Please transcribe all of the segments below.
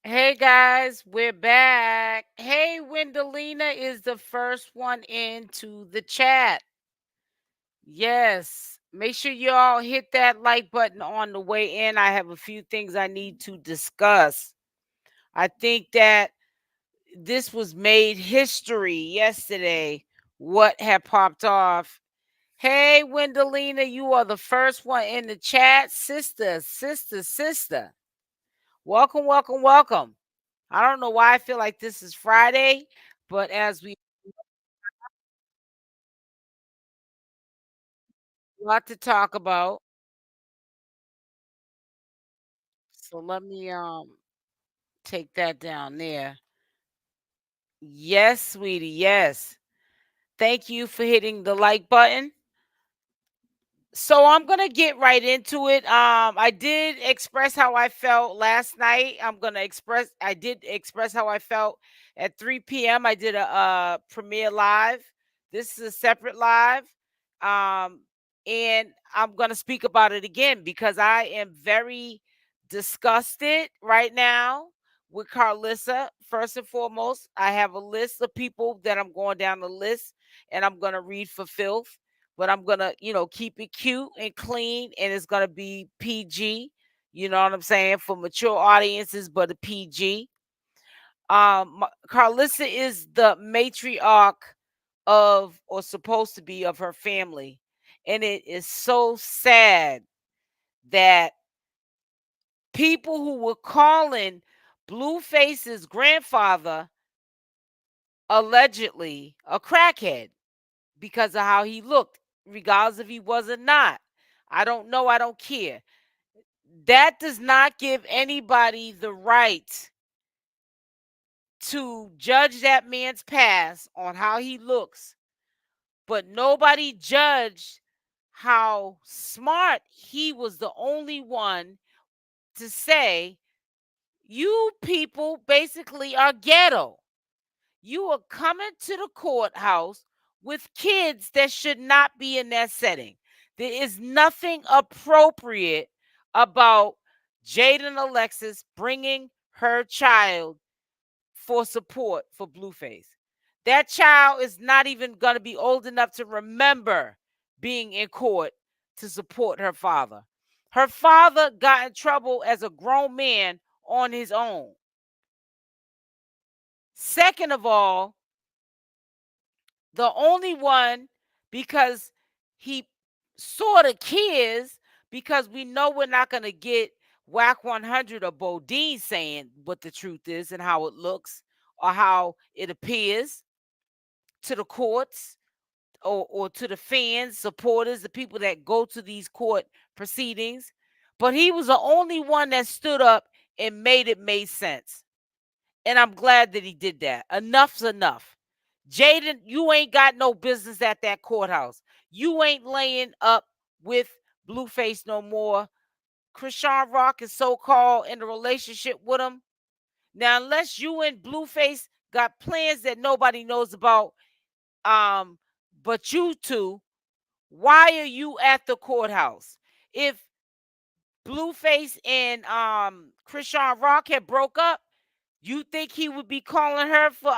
Hey guys, we're back. Hey, Wendelina is the first one into the chat. Yes, make sure you all hit that like button on the way in. I have a few things I need to discuss. I think that this was made history yesterday, what had popped off. Hey, Wendelina, you are the first one in the chat. Sister. Welcome, welcome, welcome. I don't know why I feel like this is Friday, but as we lot to talk about, so let me take that down there. Yes, sweetie, yes. Thank you for hitting the like button. So I'm gonna get right into it. I did express how I felt last night. I did express how I felt at 3 p.m. I did a premiere live. This is a separate live. Um, and I'm gonna speak about it again because I am very disgusted right now with Carlissa. First and foremost, I have a list of people that I'm going down the list and I'm gonna read for filth, but I'm gonna, keep it cute and clean, and it's gonna be PG. You know what I'm saying, for mature audiences, but a PG. Carlissa is the matriarch of, or supposed to be, of her family, and it is so sad that people who were calling Blueface's grandfather allegedly a crackhead because of how he looked, regardless if he was or not. I don't know. I don't care. That does not give anybody the right to judge that man's past on how he looks, but nobody judged how smart he was. The only one to say, you people basically are ghetto. You are coming to the courthouse with kids that should not be in that setting. There is nothing appropriate about Jaydain Alexis bringing her child for support for Blueface. That child is not even going to be old enough to remember being in court to support her father. Her father got in trouble as a grown man on his own. Second of all, the only one, because he sort of cares, because we know we're not going to get Whack 100 or Bodine saying what the truth is and how it looks or how it appears to the courts, or to the fans, supporters, the people that go to these court proceedings. But he was the only one that stood up and made sense. And I'm glad that he did that. Enough's enough. Jaydain, you ain't got no business at that courthouse. You ain't laying up with Blueface no more. Chrisean Rock is so-called in a relationship with him. Now, unless you and Blueface got plans that nobody knows about, um, but you two, why are you at the courthouse? If Blueface and Chrisean Rock had broke up, you think he would be calling her for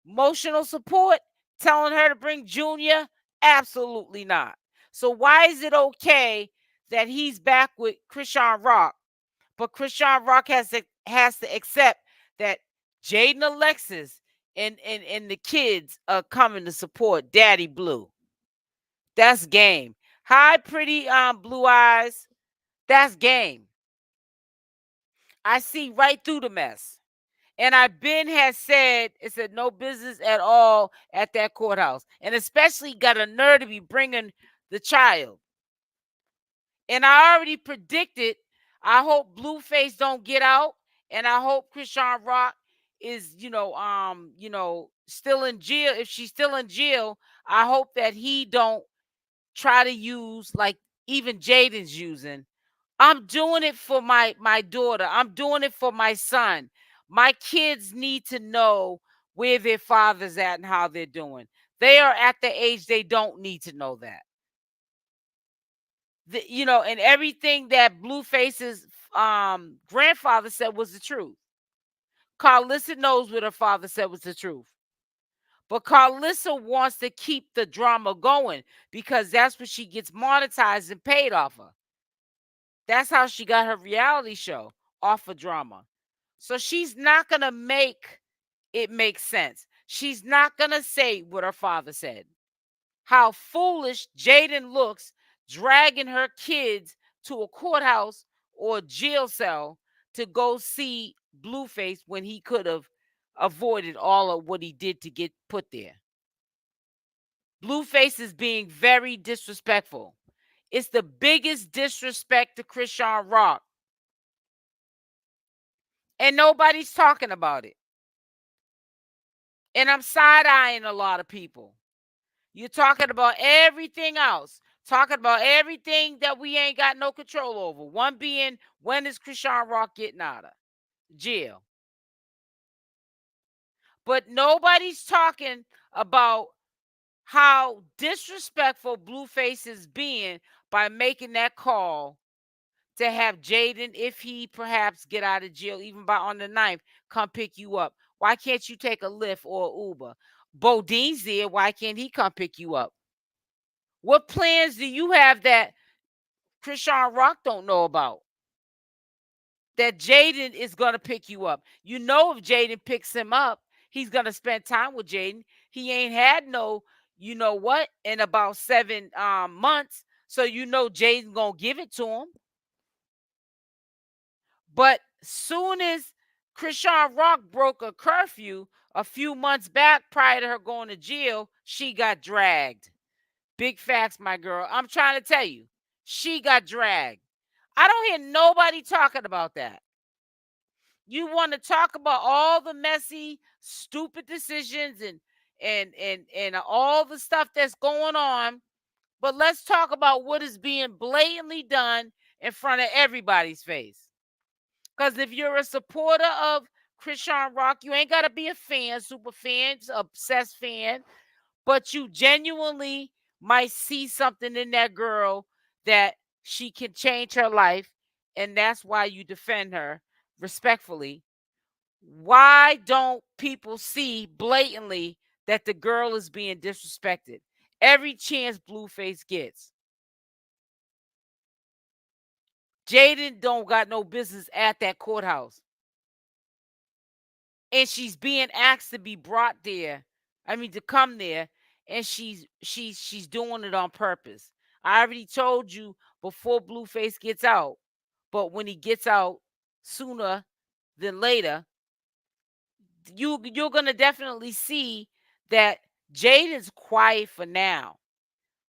emotional support, telling her to bring Junior? Absolutely not. So why is it okay that he's back with Chrisean Rock, but Chrisean Rock has to accept that Jaydain Alexis and the kids are coming to support Daddy Blue? That's game. Hi, pretty blue eyes. That's game. I see right through the mess. And I've been has said it's a no business at all at that courthouse, and especially got a nerve to be bringing the child. And I already predicted. I hope Blueface don't get out, and I hope Chrisean Rock is, still in jail. If she's still in jail, I hope that he don't try to use like even Jaydain's using. I'm doing it for my daughter. I'm doing it for my son. My kids need to know where their father's at and how they're doing. They are at the age they don't need to know that. And everything that Blueface's grandfather said was the truth. Carlissa knows what her father said was the truth. But Carlissa wants to keep the drama going because that's what she gets monetized and paid off of. That's how she got her reality show, off of drama. So she's not going to make it make sense. She's not going to say what her father said. How foolish Jaydain looks dragging her kids to a courthouse or jail cell to go see Blueface when he could have avoided all of what he did to get put there. Blueface is being very disrespectful. It's the biggest disrespect to Chrisean Rock. And nobody's talking about it. And I'm side-eyeing a lot of people. You're talking about everything else. Talking about everything that we ain't got no control over. One being, when is Chrisean Rock getting out of jail? But nobody's talking about how disrespectful Blueface is being by making that call to have Jaydain, if he perhaps get out of jail, even by on the 9th, come pick you up. Why can't you take a Lyft or Uber? Bodine's there. Why can't he come pick you up? What plans do you have that Chrisean Rock don't know about? That Jaydain is going to pick you up. You know, if Jaydain picks him up, he's going to spend time with Jaydain. He ain't had no, you know what, in about 7 months. So you know Jaydain going to give it to him. But soon as Chrisean Rock broke a curfew a few months back prior to her going to jail, she got dragged. Big facts, my girl. I'm trying to tell you, she got dragged. I don't hear nobody talking about that. You want to talk about all the messy, stupid decisions and all the stuff that's going on, but let's talk about what is being blatantly done in front of everybody's face. Because if you're a supporter of Chrisean Rock, you ain't got to be a fan, super fan, obsessed fan, but you genuinely might see something in that girl that she can change her life, and that's why you defend her respectfully. Why don't people see blatantly that the girl is being disrespected every chance Blueface gets? Jaydain don't got no business at that courthouse. And she's being asked to be brought there. I mean, to come there, and she's doing it on purpose. I already told you before Blueface gets out, but when he gets out sooner than later, you're gonna definitely see that Jaydain's quiet for now,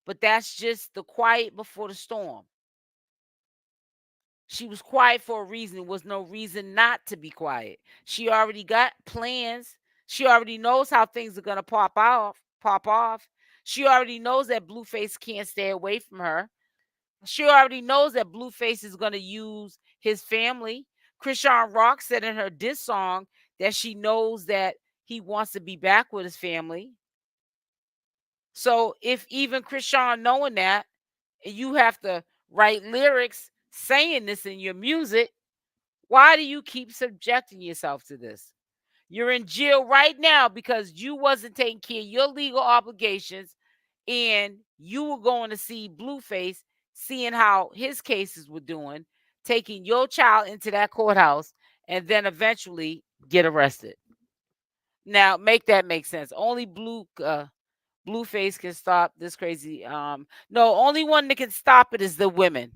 but that's just the quiet before the storm. She was quiet for a reason. There was no reason not to be quiet. She already got plans. She already knows how things are gonna pop off. She already knows that Blueface can't stay away from her. She already knows that Blueface is gonna use his family. Chrisean Rock said in her diss song that she knows that he wants to be back with his family. So if even Chrisean knowing that, and you have to write lyrics saying this in your music, why do you keep subjecting yourself to this? You're in jail right now because you wasn't taking care of your legal obligations, and you were going to see Blueface, seeing how his cases were doing, taking your child into that courthouse, and then eventually get arrested. Now, make that make sense. Only Blueface can stop this crazy. No, only one that can stop it is the women.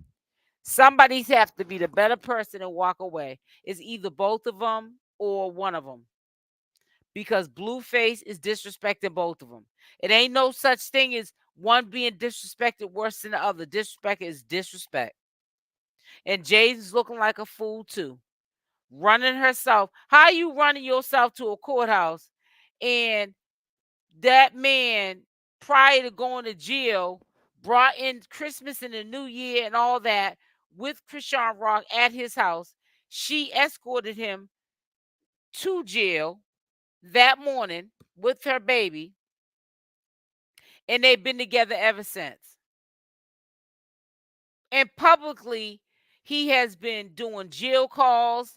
Somebody's have to be the better person and walk away. It's either both of them or one of them, because Blueface is disrespecting both of them. It ain't no such thing as one being disrespected worse than the other. Disrespect is disrespect. And Jaydain's looking like a fool too, running herself. How you running yourself to a courthouse, and that man, prior to going to jail, brought in Christmas and the New Year and all that with Chrisean Rock at his house. She escorted him to jail that morning with her baby, and they've been together ever since. And publicly, he has been doing jail calls.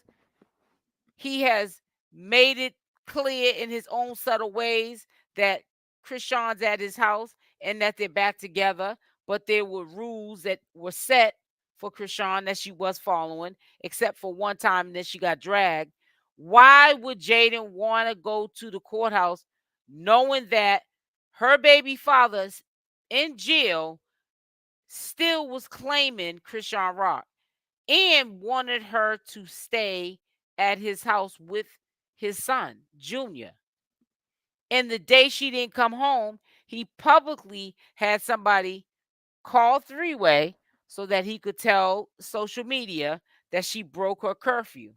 He has made it clear in his own subtle ways that Chrisean's at his house and that they're back together, but there were rules that were set for Chrisean that she was following, except for one time and then she got dragged. Why would Jaydain want to go to the courthouse knowing that her baby father's in jail still was claiming Chrisean Rock and wanted her to stay at his house with his son, Junior? And the day she didn't come home, he publicly had somebody call three-way so that he could tell social media that she broke her curfew.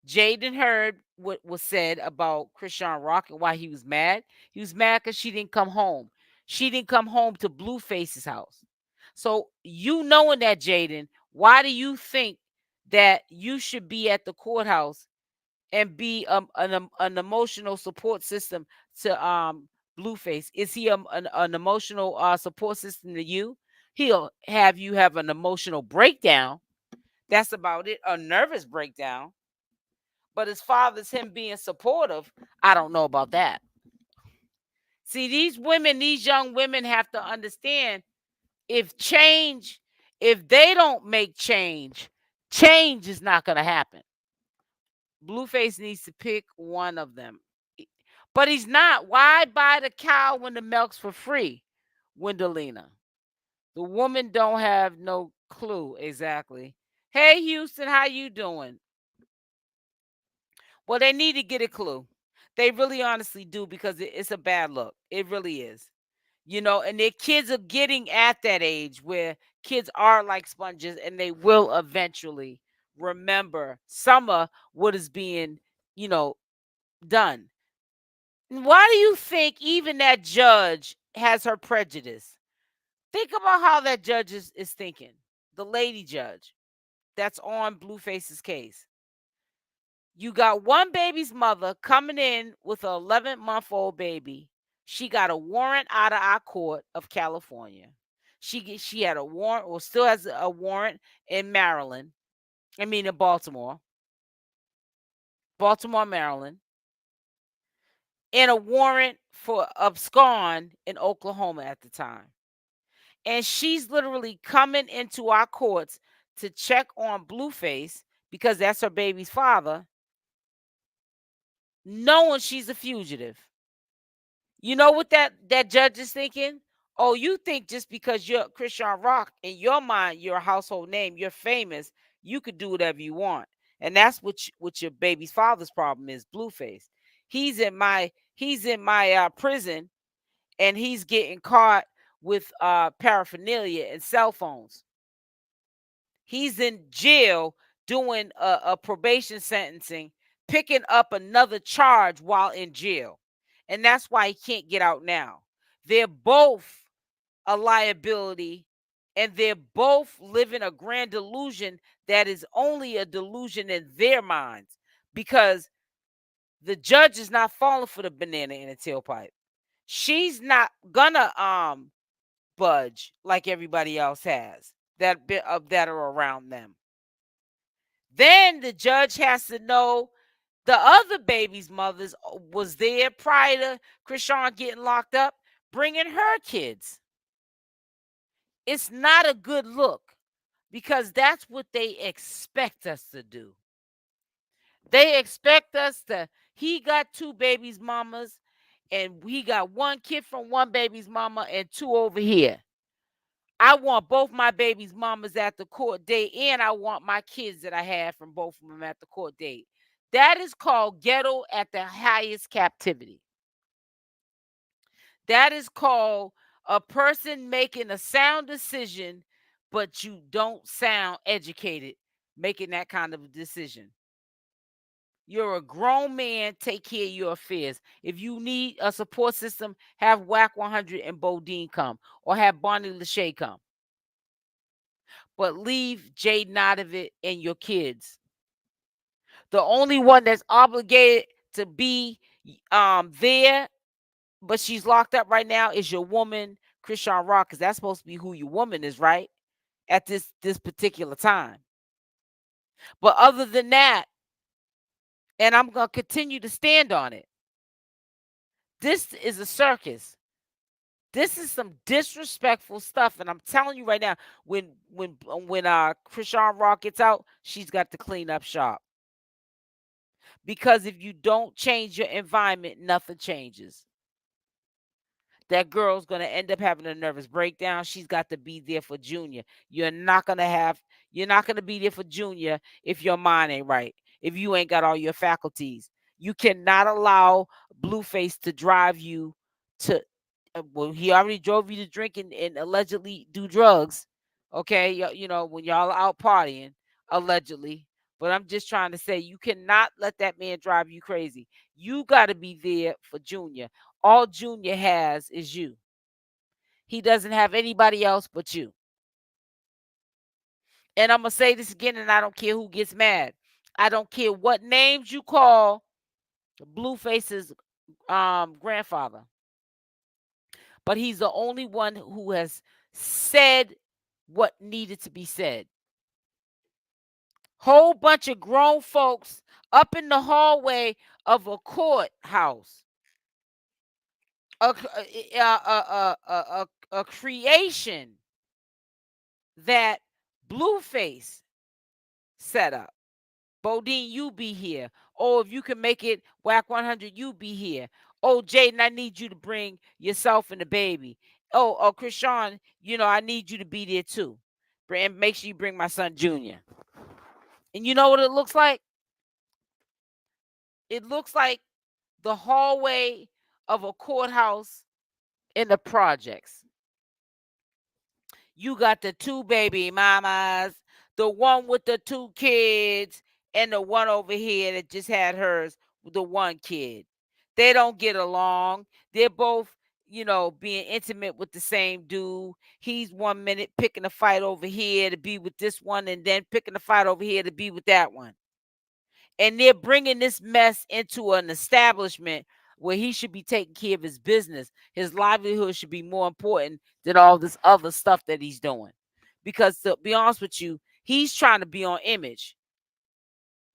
Jaydain heard what was said about Chrisean Rock and why he was mad. He was mad because she didn't come home. She didn't come home to Blueface's house. So you knowing that, Jaydain, why do you think that you should be at the courthouse and be an emotional support system to Blueface? Is he an emotional support system to you? He'll have you have an emotional breakdown. That's about it, a nervous breakdown. But as far as him being supportive, I don't know about that. See, these women, these young women have to understand if they don't make change, change is not going to happen. Blueface needs to pick one of them. But he's not. Why buy the cow when the milk's for free, Wendelina? The woman don't have no clue exactly. Hey, Houston, how you doing? Well, they need to get a clue. They really honestly do, because it's a bad look. It really is. And their kids are getting at that age where kids are like sponges and they will eventually remember some of what is being, done. Why do you think even that judge has her prejudice? Think about how that judge is thinking. The lady judge that's on Blueface's case. You got one baby's mother coming in with an 11-month-old baby. She got a warrant out of our court of California. She had a warrant, or still has a warrant in Maryland. I mean, in Baltimore, Maryland, and a warrant for abscond in Oklahoma at the time. And she's literally coming into our courts to check on Blueface because that's her baby's father, knowing she's a fugitive. You know what that judge is thinking? Oh, you think just because you're Chrisean Rock, in your mind, you're a household name, you're famous, you could do whatever you want. And that's what your baby's father's problem is, Blueface. He's in my prison, and he's getting caught with paraphernalia and cell phones. He's in jail doing a probation sentencing, picking up another charge while in jail. And that's why he can't get out now. They're both a liability, and they're both living a grand delusion that is only a delusion in their minds, because the judge is not falling for the banana in a tailpipe. She's not gonna budge like everybody else has that are around them. Then the judge has to know the other baby's mothers was there prior to Chrisean getting locked up, bringing her kids. It's not a good look, because that's what they expect us to do. They expect us to, he got two babies' mamas, and he got one kid from one baby's mama and two over here. I want both my baby's mamas at the court date, and I want my kids that I had from both of them at the court date. That is called ghetto at the highest captivity. That is called a person making a sound decision, but you don't sound educated making that kind of a decision. You're a grown man. Take care of your affairs. If you need a support system, have WAC 100 and Bodine come, or have Bonnie Lachey come. But leave Jaydain out of it and your kids. The only one that's obligated to be there, but she's locked up right now, is your woman, Chrisean Rock, because that's supposed to be who your woman is, right? At this particular time. But other than that, And I'm going to continue to stand on it. This is a circus. This is some disrespectful stuff, and I'm telling you right now, when CashApp gets out, she's got to clean up shop. Because if you don't change your environment, nothing changes. That girl's going to end up having a nervous breakdown. She's got to be there for Junior. You're not going to be there for Junior if your mind ain't right, if you ain't got all your faculties. You cannot allow Blueface to drive you to, well, he already drove you to drink and allegedly do drugs. Okay. When y'all are out partying, allegedly. But I'm just trying to say, you cannot let that man drive you crazy. You got to be there for Junior. All Junior has is you. He doesn't have anybody else but you. And I'm going to say this again, and I don't care who gets mad. I don't care what names you call Blueface's grandfather. But he's the only one who has said what needed to be said. Whole bunch of grown folks up in the hallway of a courthouse. A creation that Blueface set up. Bodine, you be here. Oh, if you can make it whack 100, you be here. Oh, Jaydain, I need you to bring yourself and the baby. Oh, Chrisean, I need you to be there too. And make sure you bring my son Junior. And you know what it looks like? It looks like the hallway of a courthouse in the projects. You got the two baby mamas, the one with the two kids, and the one over here that just had hers with the one kid. They don't get along. They're both, being intimate with the same dude. He's 1 minute picking a fight over here to be with this one, and then picking a fight over here to be with that one. And they're bringing this mess into an establishment where he should be taking care of his business. His livelihood should be more important than all this other stuff that he's doing. Because to be honest with you, he's trying to be on image.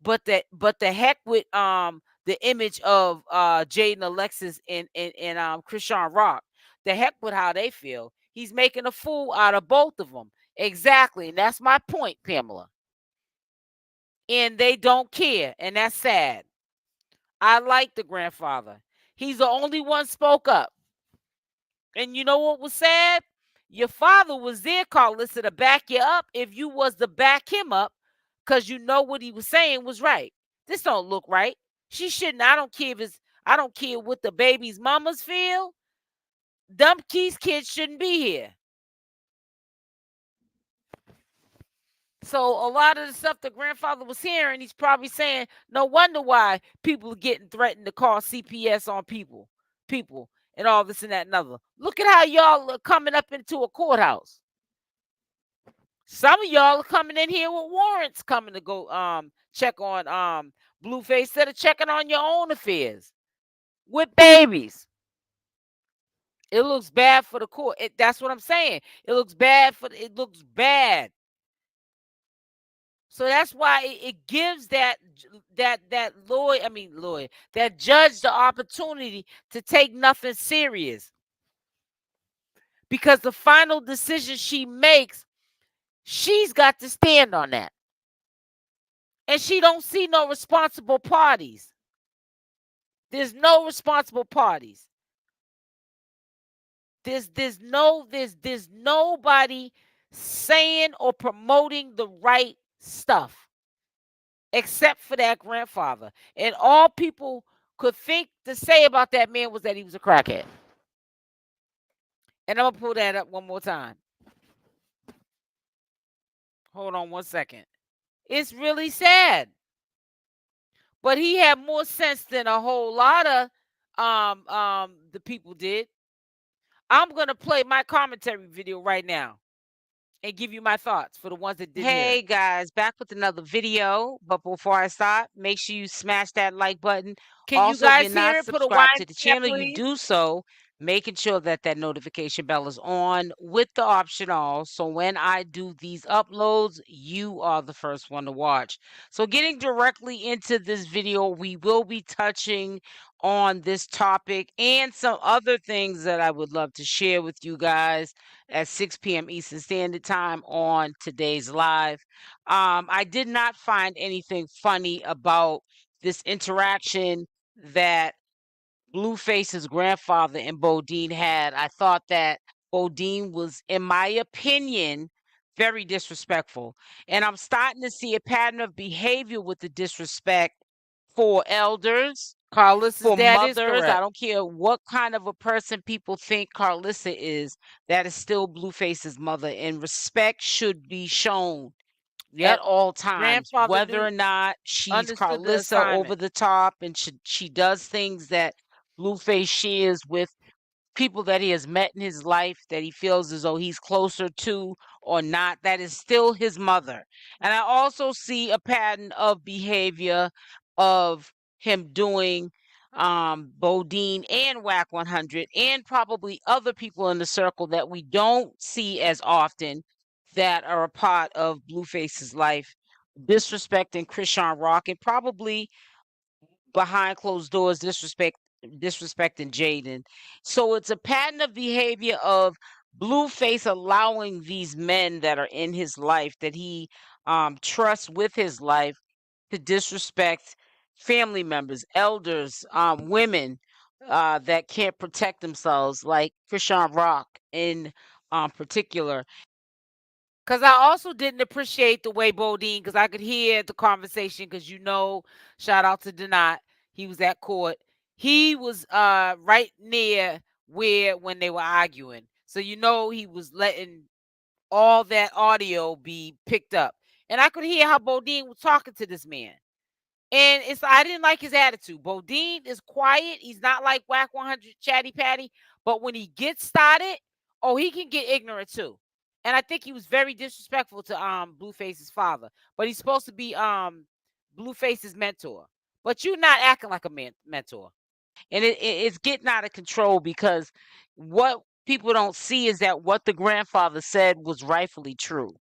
But the heck with the image of Jaydain, Alexis, and CashApp. The heck with how they feel. He's making a fool out of both of them. Exactly. And that's my point, Pamela. And they don't care, and that's sad. I like the grandfather. He's the only one spoke up. And you know what was sad? Your father was there, Carlissa, to back you up if you was to back him up, because you know what he was saying was right. This don't look right. She shouldn't. I don't care what the baby's mamas feel. Them kids shouldn't be here. So a lot of the stuff the grandfather was hearing, he's probably saying, no wonder why people are getting threatened to call CPS on people, and all this and that and other. Look at how y'all are coming up into a courthouse. Some of y'all are coming in here with warrants coming to go check on Blueface instead of checking on your own affairs with babies. It looks bad for the court. That's what I'm saying. It looks bad. So that's why it gives that judge the opportunity to take nothing serious. Because the final decision she makes, she's got to stand on that. And she don't see no responsible parties. There's no responsible parties. There's nobody saying or promoting the right stuff except for that grandfather. And all people could think to say about that man was that he was a crackhead. And I'm going to pull that up one more time. Hold on 1 second. It's really sad. But he had more sense than a whole lot of the people did. I'm going to play my commentary video right now and give you my thoughts for the ones that didn't hear. Hey guys, back with another video. But before I start, make sure you smash that like button. Can Also, you if guys you're not hear it? Put a subscribed to wine the there, channel, you please. do so making sure that that notification bell is on with the optional. So when I do these uploads, you are the first one to watch. So getting directly into this video, we will be touching on this topic and some other things that I would love to share with you guys at 6 p.m. Eastern Standard Time on today's live. I did not find anything funny about this interaction that Blueface's grandfather and Bodine had. I thought that Bodine was, in my opinion, very disrespectful. And I'm starting to see a pattern of behavior with the disrespect for elders, Carlissa's for dad is mothers. I correct. don't care what kind of a person people think Carlissa is, that is still Blueface's mother. And respect should be shown at Yep. all times, Grandfather whether knew, or not she's understood the Carlissa over assignment. the top and she does things that Blueface shares with people that he has met in his life that he feels as though he's closer to or not. That is still his mother. And I also see a pattern of behavior of him doing Bodine and Whack 100 and probably other people in the circle that we don't see as often that are a part of Blueface's life, disrespecting CashApp and probably behind closed doors disrespecting Jaydain. So it's a pattern of behavior of Blueface allowing these men that are in his life that he trusts with his life to disrespect family members, elders, women that can't protect themselves, like CashApp in particular. Because I also didn't appreciate the way Bodine, because I could hear the conversation, because shout out to Denat, he was at court. He was right near where when they were arguing. So he was letting all that audio be picked up. And I could hear how Bodine was talking to this man. And I didn't like his attitude. Bodine is quiet. He's not like Whack 100 Chatty Patty. But when he gets started, oh, he can get ignorant too. And I think he was very disrespectful to Blueface's father. But he's supposed to be Blueface's mentor. But you're not acting like a mentor. And it's getting out of control because what people don't see is that what the grandfather said was rightfully true.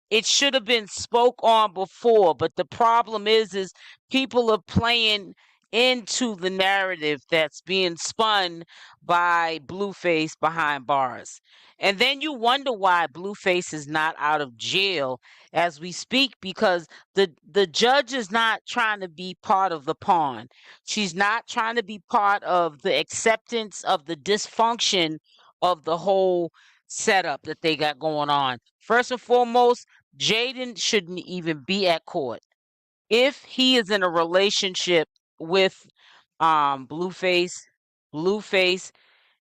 It should have been spoke on before, but the problem is people are playing into the narrative that's being spun by Blueface behind bars. And then you wonder why Blueface is not out of jail as we speak, because the judge is not trying to be part of the pawn. She's not trying to be part of the acceptance of the dysfunction of the whole setup that they got going on. First and foremost, Jaydain shouldn't even be at court. If he is in a relationship with Blueface, Blueface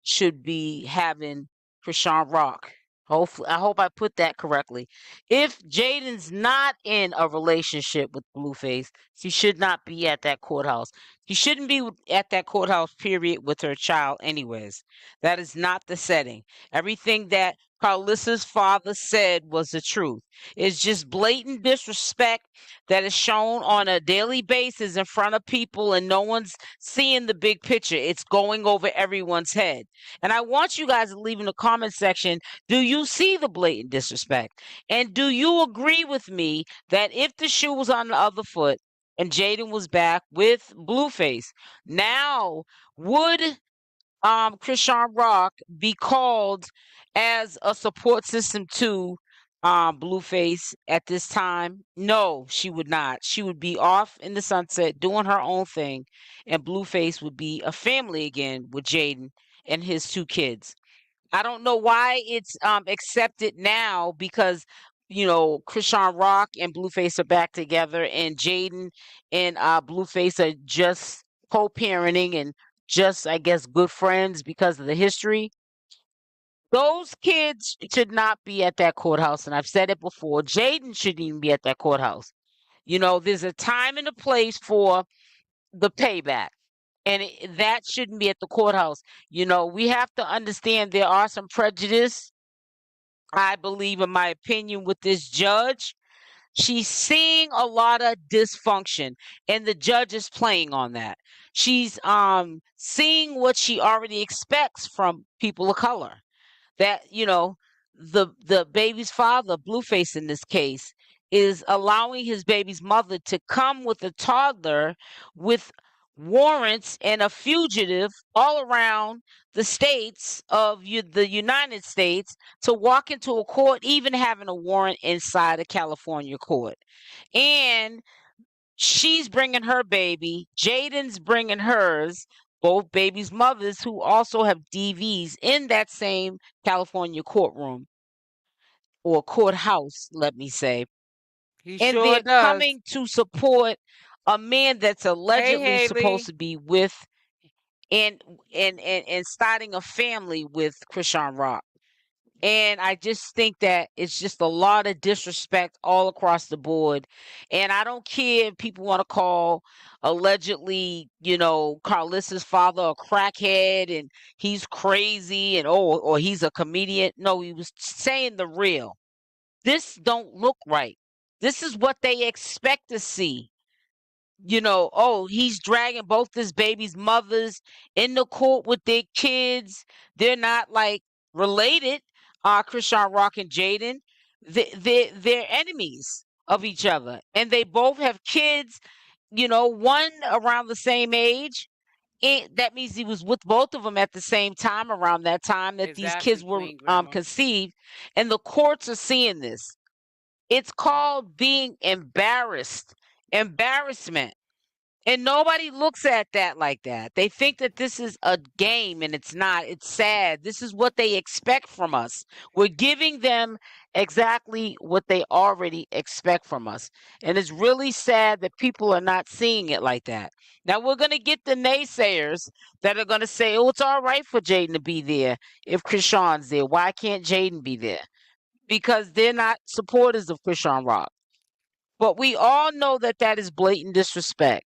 should be having Chrisean Rock. Hopefully, I hope I put that correctly. If Jaydain's not in a relationship with Blueface, she should not be at that courthouse. She shouldn't be at that courthouse, period, with her child, anyways. That is not the setting. Everything that Carlissa's father said was the truth. It's just blatant disrespect that is shown on a daily basis in front of people, and no one's seeing the big picture. It's going over everyone's head. And I want you guys to leave in the comment section, do you see the blatant disrespect? And do you agree with me that if the shoe was on the other foot and Jaydain was back with Blueface, now would Chrisean Rock be called as a support system to Blueface at this time? No, she would not. She would be off in the sunset doing her own thing, and Blueface would be a family again with Jaydain and his two kids. I don't know why it's accepted now, because Chrisean Rock and Blueface are back together, and Jaydain and Blueface are just co-parenting and just, I guess, good friends because of the history. Those kids should not be at that courthouse, and I've said it before. Jaydain shouldn't even be at that courthouse. There's a time and a place for the payback, and that shouldn't be at the courthouse. We have to understand there are some prejudice, I believe, in my opinion, with this judge. She's seeing a lot of dysfunction, and the judge is playing on that. She's seeing what she already expects from people of color. That, the baby's father, Blueface in this case, is allowing his baby's mother to come with a toddler with warrants and a fugitive all around the states of the United States to walk into a court, even having a warrant inside a California court. And she's bringing her baby, Jaydain's bringing hers, both babies' mothers who also have DVs in that same California courtroom or courthouse, let me say. He And sure they're does. coming to support a man that's Hey, allegedly supposed Haley. to be with and starting a family with Chrisean Rock. And I just think that it's just a lot of disrespect all across the board. And I don't care if people want to call allegedly, Carlis's father a crackhead and he's crazy and or he's a comedian. No, he was saying the real. This don't look right. This is what they expect to see. He's dragging both his baby's mothers in the court with their kids. They're not like related, Chrisean Rock and Jaydain. They're enemies of each other. And they both have kids, one around the same age. That means he was with both of them at the same time around that time that these Exactly, kids were Queen Grandma. conceived. And the courts are seeing this. It's called being embarrassment. And nobody looks at that like that. They think that this is a game and it's not. It's sad. This is what they expect from us. We're giving them exactly what they already expect from us. And it's really sad that people are not seeing it like that. Now, we're going to get the naysayers that are going to say, oh, it's all right for Jaydain to be there if Chrisean's there. Why can't Jaydain be there? Because they're not supporters of Chrisean Rock. But we all know that that is blatant disrespect.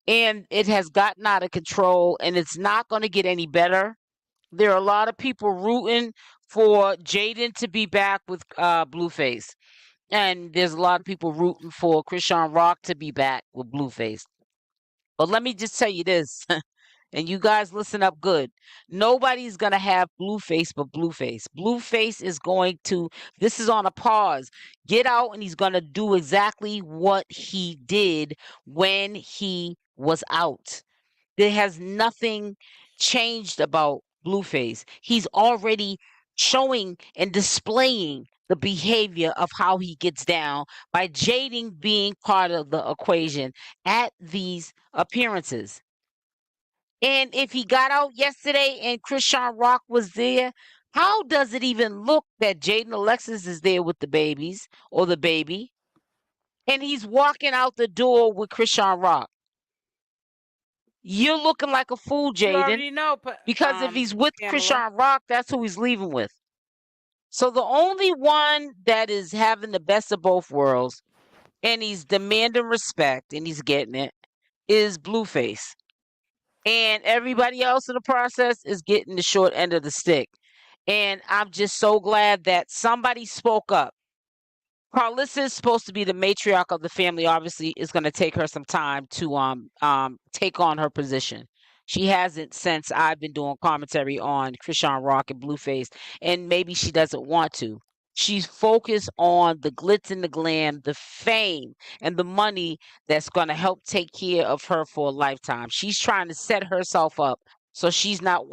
And it has gotten out of control, and it's not going to get any better. There are a lot of people rooting for Jaydain to be back with Blueface. And there's a lot of people rooting for Chrisean Rock to be back with Blueface. But let me just tell you this, and you guys listen up good. Nobody's going to have Blueface but Blueface. Blueface is going to, this is on a pause, get out, and he's going to do exactly what he did when he was out. There has nothing changed about Blueface. He's already showing and displaying the behavior of how he gets down by Jaydain being part of the equation at these appearances. And if he got out yesterday and Chrisean Rock was there, how does it even look that Jaydain Alexis is there with the babies or the baby? And he's walking out the door with Chrisean Rock. You're looking like a fool, You Jaydain. already know. Because if he's with Pamela. Chrisean Rock, that's who he's leaving with. So the only one that is having the best of both worlds, and he's demanding respect, and he's getting it, is Blueface. And everybody else in the process is getting the short end of the stick. And I'm just so glad that somebody spoke up. Carlissa is supposed to be the matriarch of the family. Obviously, it's going to take her some time to take on her position. She hasn't since I've been doing commentary on Chrisean Rock and Blueface, and maybe she doesn't want to. She's focused on the glitz and the glam, the fame, and the money that's going to help take care of her for a lifetime. She's trying to set herself up so she's not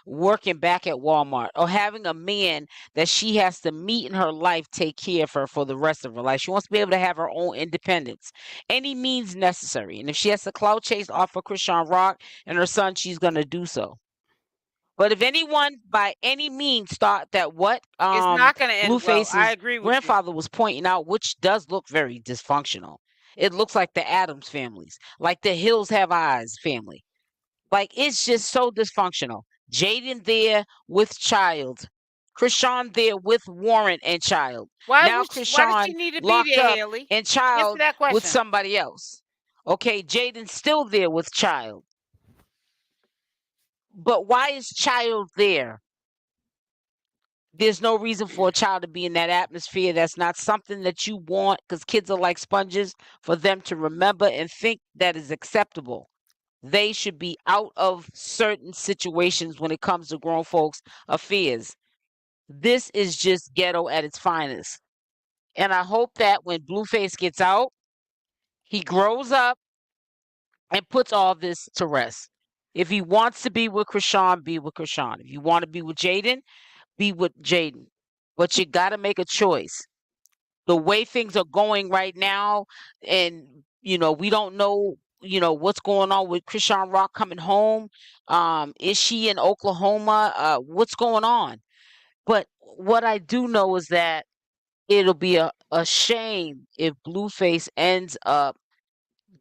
working back at Walmart or having a man that she has to meet in her life take care of her for the rest of her life. She wants to be able to have her own independence, any means necessary. And if she has to clout chase off of Chrisean Rock and her son, she's going to do so. But if anyone by any means thought that what It's not going to end well. Blueface's I agree with grandfather was pointing out, which does look very dysfunctional. It looks like the Addams families, like the Hills Have Eyes family. Like, it's just so dysfunctional. Jaydain there with child. Chrisean there with warrant and child. Why Now does she Chrisean need to be locked there, up Haley? and Answer child that with question. somebody else. Okay, Jaydain's still there with child. But why is child there? there's no reason for a child to be in that atmosphere. That's not something that you want, because kids are like sponges, for them to remember and think that is acceptable. They should be out of certain situations when it comes to grown folks' affairs. This is just ghetto at its finest. And I hope that when Blueface gets out, he grows up and puts all this to rest. If he wants to be with Chrisean, be with Chrisean. If you want to be with Jaydain, be with Jaydain. But you got to make a choice. The way things are going right now, and we don't know, what's going on with CashApp coming home. Is she in Oklahoma? What's going on? But what I do know is that it'll be a shame if Blueface ends up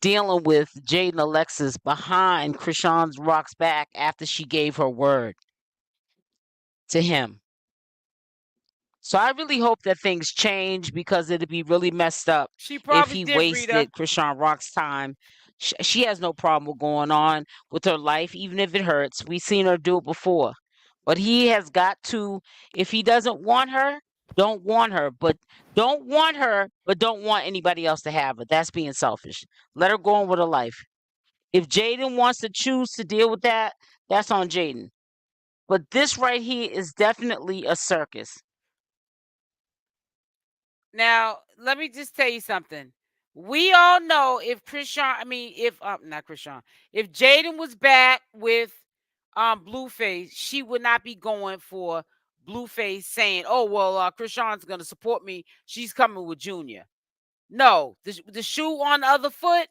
dealing with Jaydain Alexis behind CashApp's back after she gave her word to him. So I really hope that things change, because it'd be really messed up She if probably he did, Rita. wasted CashApp's time. She has no problem with going on with her life, even if it hurts. We've seen her do it before. But he has got to, if he doesn't want her, don't want her. But don't want her, but don't want anybody else to have her. That's being selfish. Let her go on with her life. If Jaydain wants to choose to deal with that, that's on Jaydain. But this right here is definitely a circus. Now, let me just tell you something. We all know if not Chrisean, if Jaydain was back with Blueface, she would not be going for Blueface saying, "Oh well, Chrisean's going to support me. She's coming with Junior." No, the shoe on the other foot,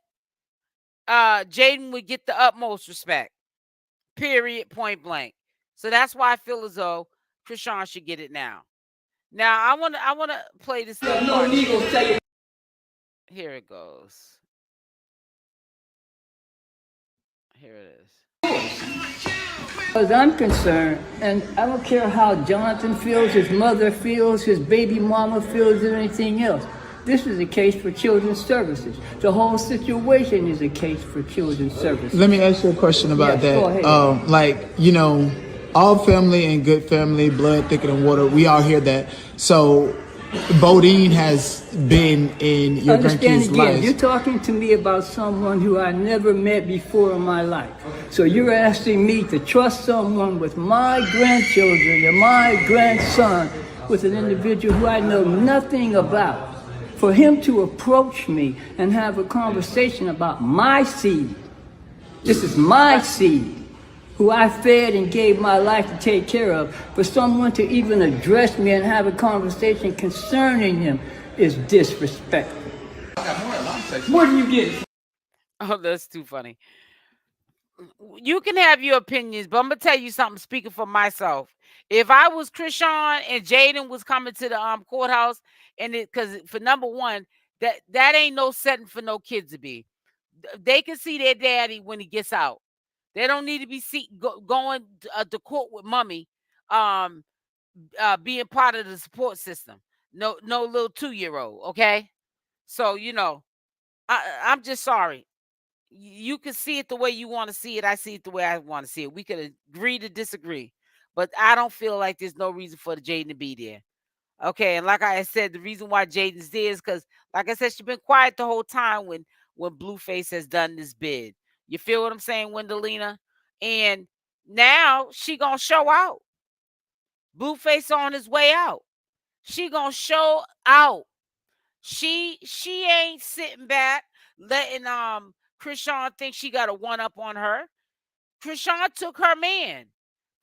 Jaydain would get the utmost respect. Period. Point blank. So that's why I feel as though Chrisean should get it now. Now I wanna play this little part. Here it goes. Here it is. As I'm concerned, and I don't care how Jonathan feels, his mother feels, his baby mama feels, or anything else. This is a case for children's services. The whole situation is a case for children's services. Let me ask you a question about that. Go ahead. All family and good family, blood thicker than water. We all hear that. So, Bodine has been in your grandkids' lives. You're talking to me about someone who I never met before in my life. So you're asking me to trust someone with my grandchildren and my grandson, with an individual who I know nothing about. For him to approach me and have a conversation about my seed. This is my seed, who I fed and gave my life to take care of. For someone to even address me and have a conversation concerning him is disrespectful. What do you get? Oh, that's too funny. You can have your opinions, but I'm gonna tell you something. Speaking for myself, if I was Chrisean and Jaydain was coming to the courthouse, and because for number one, that ain't no setting for no kids to be. They can see their daddy when he gets out. They don't need to be going to court with mommy, being part of the support system. No little 2-year-old. Okay, so I'm just sorry. You can see it the way you want to see it. I see it the way I want to see it. We could agree to disagree, but I don't feel like there's no reason for the Jaydain to be there. Okay, and like I said, the reason why Jaydain's there is because, like I said, she's been quiet the whole time when Blueface has done this bid. You feel what I'm saying, Wendelina? And now she gonna show out. Blueface on his way out. She gonna show out. She ain't sitting back letting Chrisean think she got a one up on her. Chrisean took her man.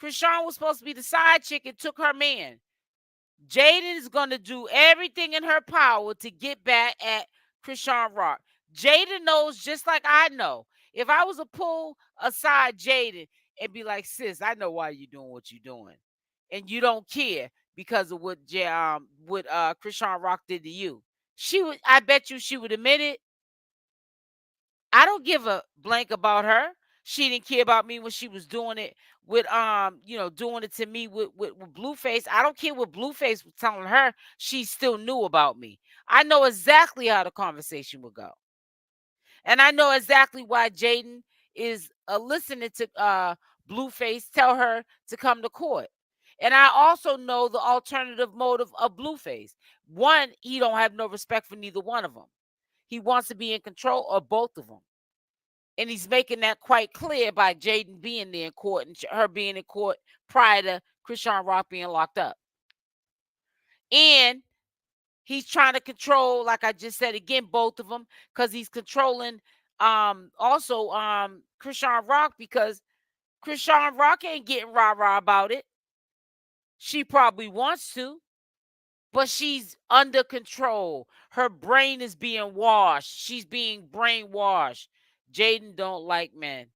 Chrisean was supposed to be the side chick and took her man. Jaydain is going to do everything in her power to get back at CashApp. Jaydain knows, just like I know. If I was to pull aside Jaydain and be like, sis, I know why you're doing what you're doing. And you don't care because of what CashApp did to you. I bet you she would admit it. I don't give a blank about her. She didn't care about me when she was doing it with doing it to me with Blueface. I don't care what Blueface was telling her. She still knew about me. I know exactly how the conversation would go. And I know exactly why Jaydain is listening to Blueface tell her to come to court. And I also know the alternative motive of Blueface. One, he don't have no respect for neither one of them. He wants to be in control of both of them. And he's making that quite clear by Jaydain being there in court and her being in court prior to Chrisean Rock being locked up. And he's trying to control, like I just said again, both of them, because he's controlling also Chrisean Rock, because Chrisean Rock ain't getting rah-rah about it. She probably wants to, but she's under control. Her brain is being washed. She's being brainwashed. Jaydain don't like men.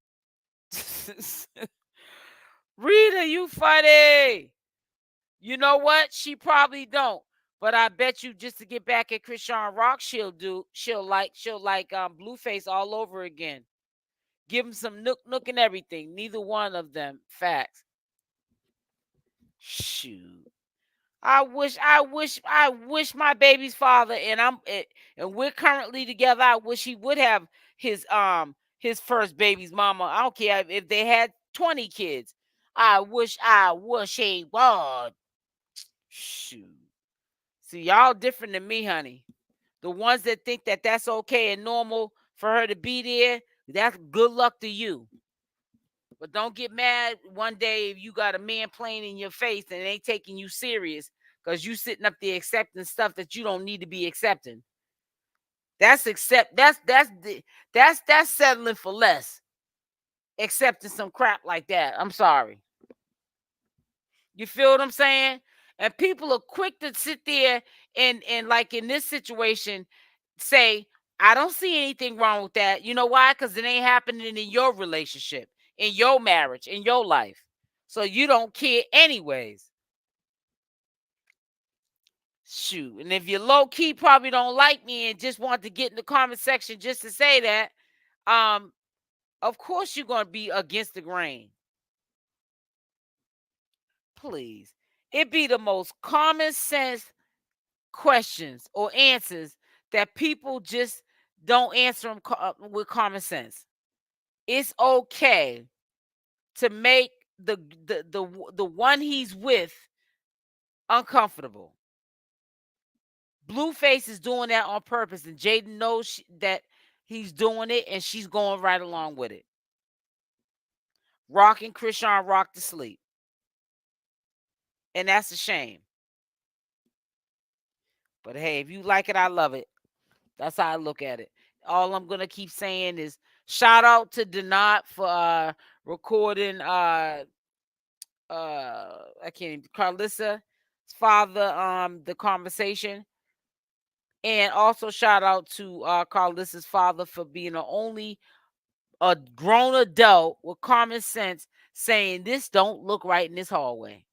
Rita, you funny. You know what? She probably don't. But I bet you, just to get back at Chrisean Rock, she'll like Blueface all over again. Give him some nook and everything. Neither one of them. Facts. Shoot. I wish my baby's father, and we're currently together. I wish he would have his first baby's mama. I don't care if they had 20 kids. I wish he would. Shoot. See, y'all different than me, honey. The ones that think that that's okay and normal for her to be there, that's good luck to you. But don't get mad one day if you got a man playing in your face and ain't taking you serious because you sitting up there accepting stuff that you don't need to be accepting. That's settling for less. Accepting some crap like that. I'm sorry. You feel what I'm saying? And people are quick to sit there and like in this situation say, I don't see anything wrong with that. You know why? Because it ain't happening in your relationship, in your marriage, in your life. So you don't care anyways. Shoot. And if you're low key, probably don't like me and just want to get in the comment section just to say that, of course you're going to be against the grain. Please. It be the most common sense questions or answers that people just don't answer them with common sense. It's okay to make the one he's with uncomfortable. Blueface is doing that on purpose, and Jaydain knows that he's doing it, and she's going right along with it. Rocking Chrisean Rock to sleep. And that's a shame. But hey, if you like it, I love it. That's how I look at it. All I'm going to keep saying is shout out to Denot for recording I can't, 𝗪𝗪𝗧's father, the conversation. And also shout out to 𝗪𝗪𝗧's father for being the only a grown adult with common sense saying this don't look right in this hallway.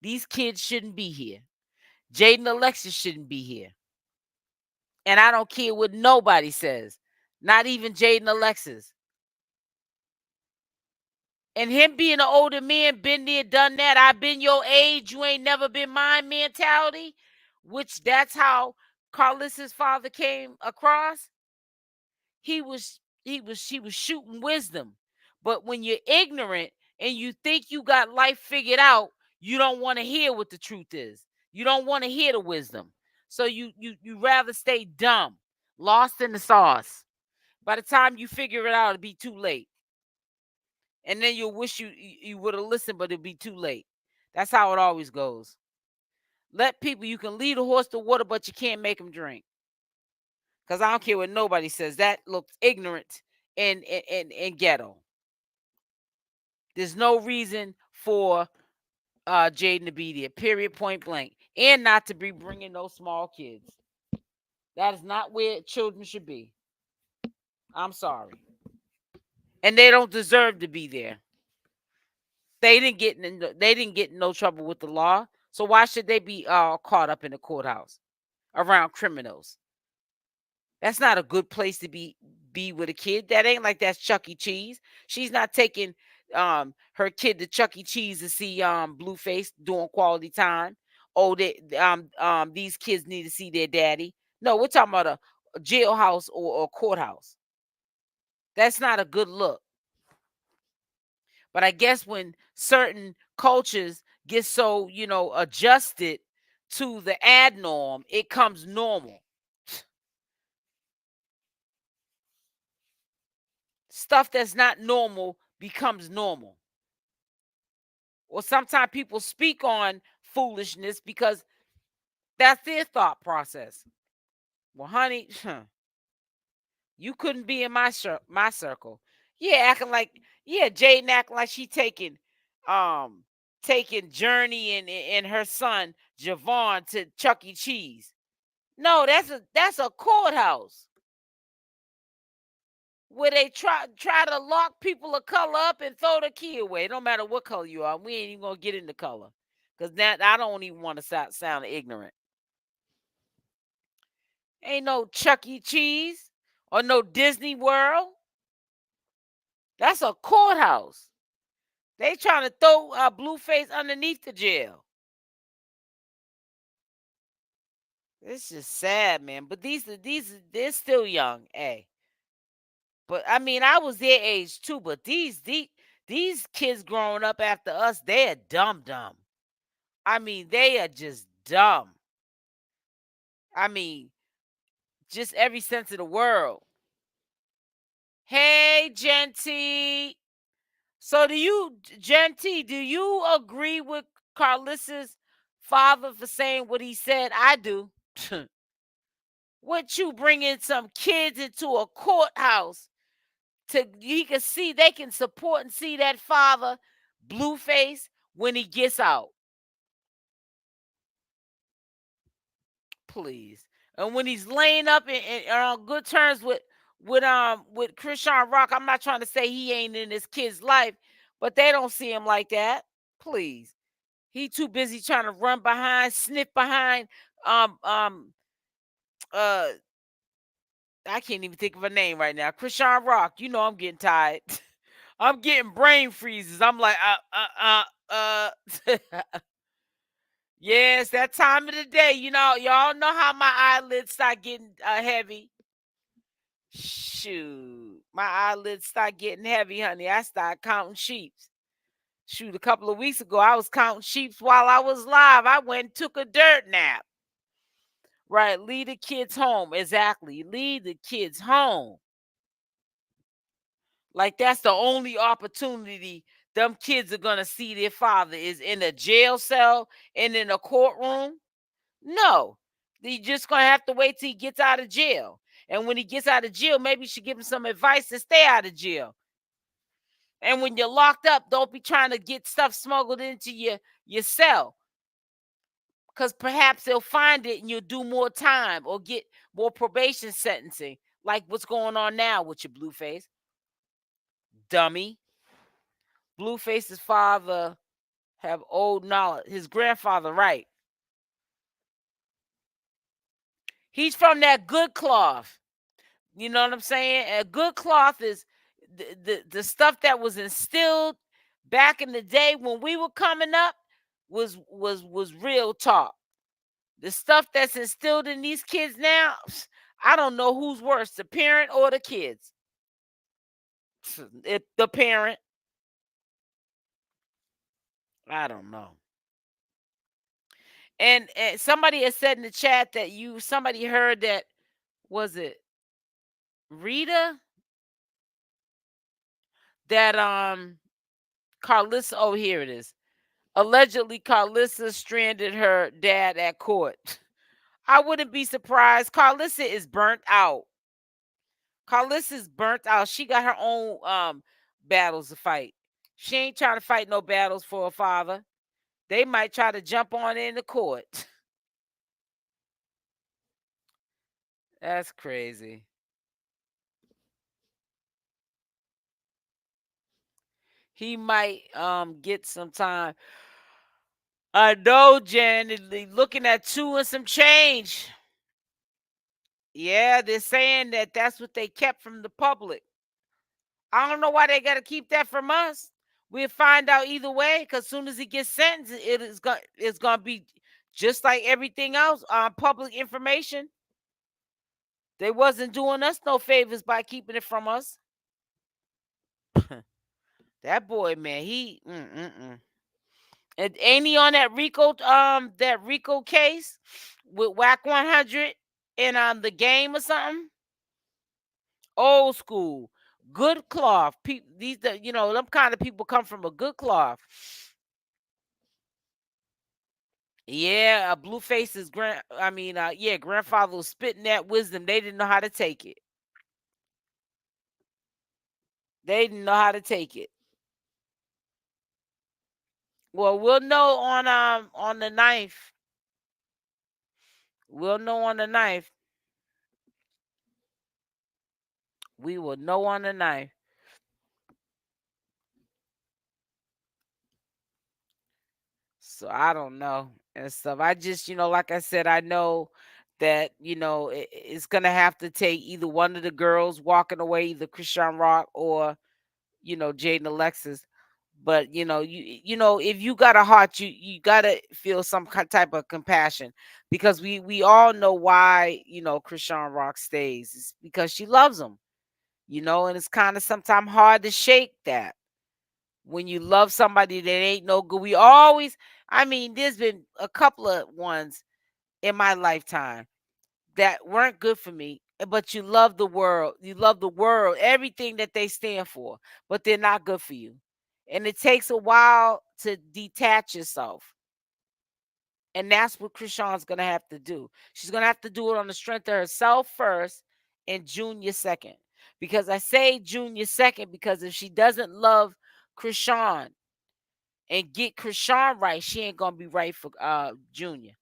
These kids shouldn't be here. Jaydain Alexis shouldn't be here. And I don't care what nobody says. Not even Jaydain Alexis. And him being an older man, been there, done that. I've been your age. You ain't never been mine mentality. Which that's how 𝗪𝗪𝗧's father came across. He was shooting wisdom. But when you're ignorant and you think you got life figured out, you don't want to hear what the truth is. You don't want to hear the wisdom. So you rather stay dumb, lost in the sauce. By the time you figure it out, it'll be too late. And then you'll wish you would have listened, but it'll be too late. That's how it always goes. Let people, you can lead a horse to water, but you can't make them drink. Because I don't care what nobody says. That looks ignorant and ghetto. There's no reason for Jaydain to be there, period, point blank. And not to be bringing those small kids. That is not where children should be. I'm sorry. And they don't deserve to be there. They didn't get in no trouble with the law. So why should they be caught up in the courthouse around criminals? That's not a good place to be with a kid. That ain't like that's Chuck E. Cheese. She's not taking her kid to Chuck E. Cheese to see Blueface doing quality time. Oh, these kids need to see their daddy. No, we're talking about a jailhouse or courthouse. That's not a good look. But I guess when certain cultures gets so, adjusted to the ad norm, it comes normal. Stuff that's not normal becomes normal. Or sometimes people speak on foolishness because that's their thought process. Well, honey, you couldn't be in my circle. Yeah, Jaydain acting like she taking Journey and her son Javon to Chuck E. Cheese. No, that's a courthouse where they try to lock people of color up and throw the key away. No matter what color you are, we ain't even gonna get into color because that I don't even want to sound ignorant. Ain't no Chuck E. Cheese or no Disney World. That's a courthouse. They trying to throw Blueface underneath the jail. It's just sad, man. But they're still young, eh? But I mean, I was their age too. But these kids growing up after us, they are dumb. I mean, they are just dumb. I mean, just every sense of the world. Hey, Genty. So do you agree with Carlissa's father for saying what he said? I do. What you bringing some kids into a courthouse he can see, they can support and see that father, Blueface, when he gets out. Please. And when he's laying up and on good terms with Chrisean Rock, I'm not trying to say he ain't in his kid's life, but they don't see him like that. Please. He too busy trying to run behind, sniff behind, I can't even think of a name right now. Chrisean Rock, I'm getting tired. I'm getting brain freezes. I'm like, yeah, it's that time of the day. Y'all know how my eyelids start getting heavy. Shoot, my eyelids start getting heavy, honey. I start counting sheep. Shoot, a couple of weeks ago, I was counting sheep while I was live. I went and took a dirt nap. Right, leave the kids home. Exactly, leave the kids home. Like that's the only opportunity them kids are gonna see their father is in a jail cell and in a courtroom. No, you just gonna have to wait till he gets out of jail. And when he gets out of jail, maybe you should give him some advice to stay out of jail. And when you're locked up, don't be trying to get stuff smuggled into your cell. Because perhaps they'll find it and you'll do more time or get more probation sentencing, like what's going on now with your Blueface. Dummy. Blueface's father have old knowledge. His grandfather, right. He's from that good cloth. You know what I'm saying? A good cloth is the stuff that was instilled back in the day when we were coming up was real talk. The stuff that's instilled in these kids now, I don't know who's worse, the parent or the kids. The parent. I don't know. And somebody has said in the chat that somebody heard that, was it Rita? That Carlissa, oh, here it is. Allegedly, Carlissa stranded her dad at court. I wouldn't be surprised. Carlissa is burnt out. Carlissa's burnt out. She got her own battles to fight. She ain't trying to fight no battles for her father. They might try to jump on in the court. That's crazy. He might get some time. I know, Jen, looking at 2 and some change. Yeah, they're saying that that's what they kept from the public. I don't know why they got to keep that from us. We'll find out either way, because as soon as he gets sentenced, it's going to be just like everything else on public information. They wasn't doing us no favors by keeping it from us. That boy, man, he And ain't he on that Rico case with Whack 100 in the game or something? Old school, good cloth. Them kind of people come from a good cloth. Yeah, Blueface's grandfather was spitting that wisdom. They didn't know how to take it. They didn't know how to take it. Well, we'll know on the ninth. We'll know on the ninth. We will know on the ninth. So I don't know and stuff. I just, like I said, I know that it's gonna have to take either one of the girls walking away, either Chrisean Rock or Jaydain Alexis. But if you got a heart, you gotta feel some type of compassion, because we all know why Chrisean Rock stays. It's because she loves him, and it's kind of sometimes hard to shake that when you love somebody that ain't no good. There's been a couple of ones in my lifetime that weren't good for me, but you love the world. You love the world, everything that they stand for, but they're not good for you. And it takes a while to detach yourself. And that's what Chrisean's going to have to do. She's going to have to do it on the strength of herself first and Junior second. Because I say Junior second because if she doesn't love Chrisean and get Chrisean right, she ain't going to be right for Junior.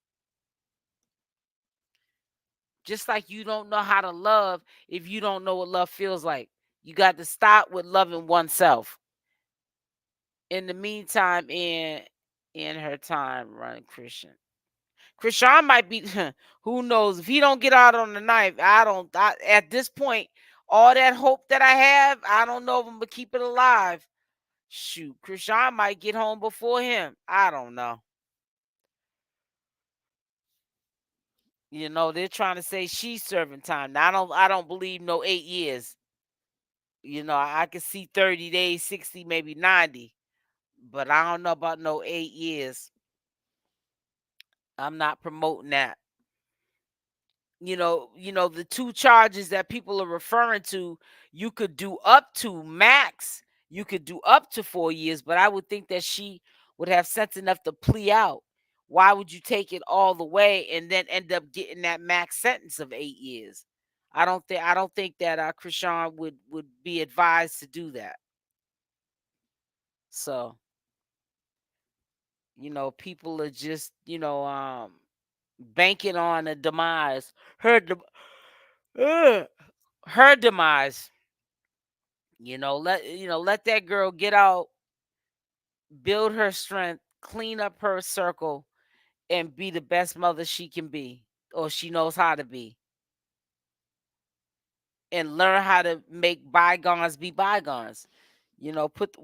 Just like you don't know how to love if you don't know what love feels like. You got to stop with loving oneself. In the meantime, in her time, run Chrisean might be, who knows? If he don't get out on the knife, at this point, all that hope that I have, I don't know if I'm going to keep it alive. Shoot, Chrisean might get home before him. I don't know. They're trying to say she's serving time. Now, I don't believe no 8 years. I could see 30 days, 60, maybe 90. But I don't know about no 8 years. I'm not promoting that. The two charges that people are referring to, you could do up to max. You could do up to 4 years, but I would think that she would have sense enough to plea out. Why would you take it all the way and then end up getting that max sentence of 8 years? I don't think that Chrisean would be advised to do that. So, people are just, banking on a demise. Ugh, her demise. Let that girl get out, build her strength, clean up her circle, and be the best mother she can be, or she knows how to be. And learn how to make bygones be bygones. Put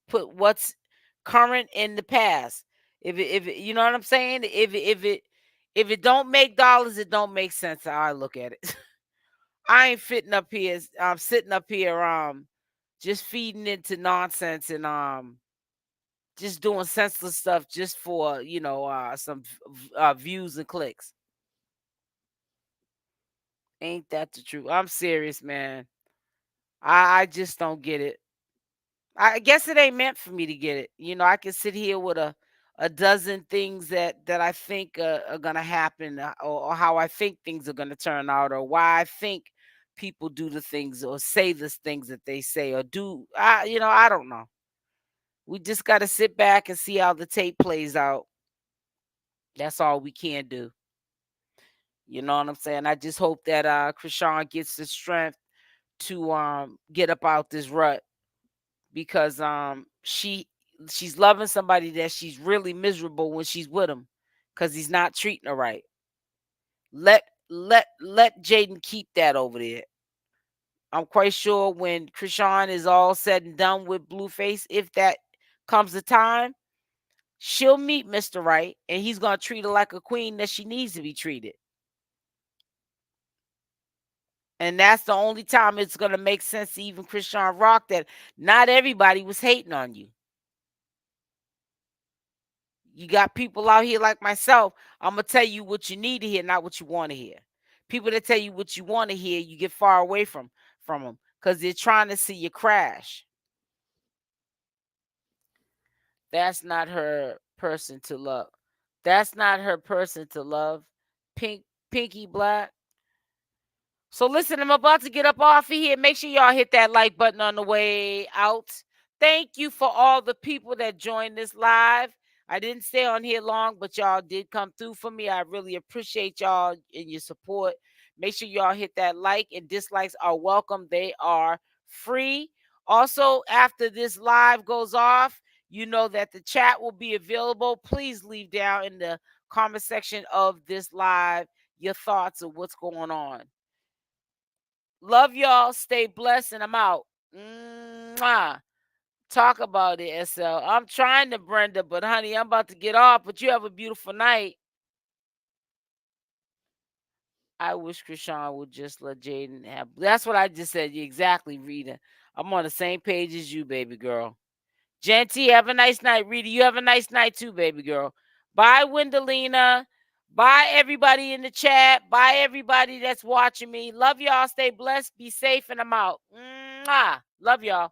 what's current in the past. If you know what I'm saying? If it don't make dollars, it don't make sense how I look at it. I ain't fitting up here. I'm sitting up here just feeding into nonsense and just doing senseless stuff just for some views and clicks. Ain't that the truth? I'm serious, man. I just don't get it. I guess it ain't meant for me to get it. I can sit here with a dozen things that I think are gonna happen, or how I think things are gonna turn out, or why I think people do the things or say the things that they say or do. I don't know. We just got to sit back and see how the tape plays out. That's all we can do. You know what I'm saying? I just hope that Chrisean gets the strength to get up out this rut, because she's loving somebody that she's really miserable when she's with him, because he's not treating her right. Let Jaydain keep that over there. I'm quite sure when Chrisean is all said and done with Blueface, if that comes the time, she'll meet Mr. Right, and he's gonna treat her like a queen that she needs to be treated. And that's the only time it's gonna make sense to even Chrisean Rock that not everybody was hating on you. You got people out here like myself. I'm going to tell you what you need to hear, not what you want to hear. People that tell you what you want to hear, you get far away from them because they're trying to see you crash. That's not her person to love. That's not her person to love. Pinky Black. So listen, I'm about to get up off of here. Make sure y'all hit that like button on the way out. Thank you for all the people that joined this live. I didn't stay on here long, but y'all did come through for me. I really appreciate y'all and your support. Make sure y'all hit that like, and dislikes are welcome. They are free. Also, after this live goes off, you know that the chat will be available. Please leave down in the comment section of this live your thoughts of what's going on. Love y'all. Stay blessed, and I'm out. Mwah. Talk about it, SL. I'm trying to, Brenda, but honey, I'm about to get off. But you have a beautiful night. I wish Chrisean would just let Jaydain have. That's what I just said. Exactly, Rita. I'm on the same page as you, baby girl. Genty, have a nice night. Rita, you have a nice night too, baby girl. Bye, Wendelina. Bye, everybody in the chat. Bye, everybody that's watching me. Love y'all. Stay blessed. Be safe, and I'm out. Mwah. Love y'all.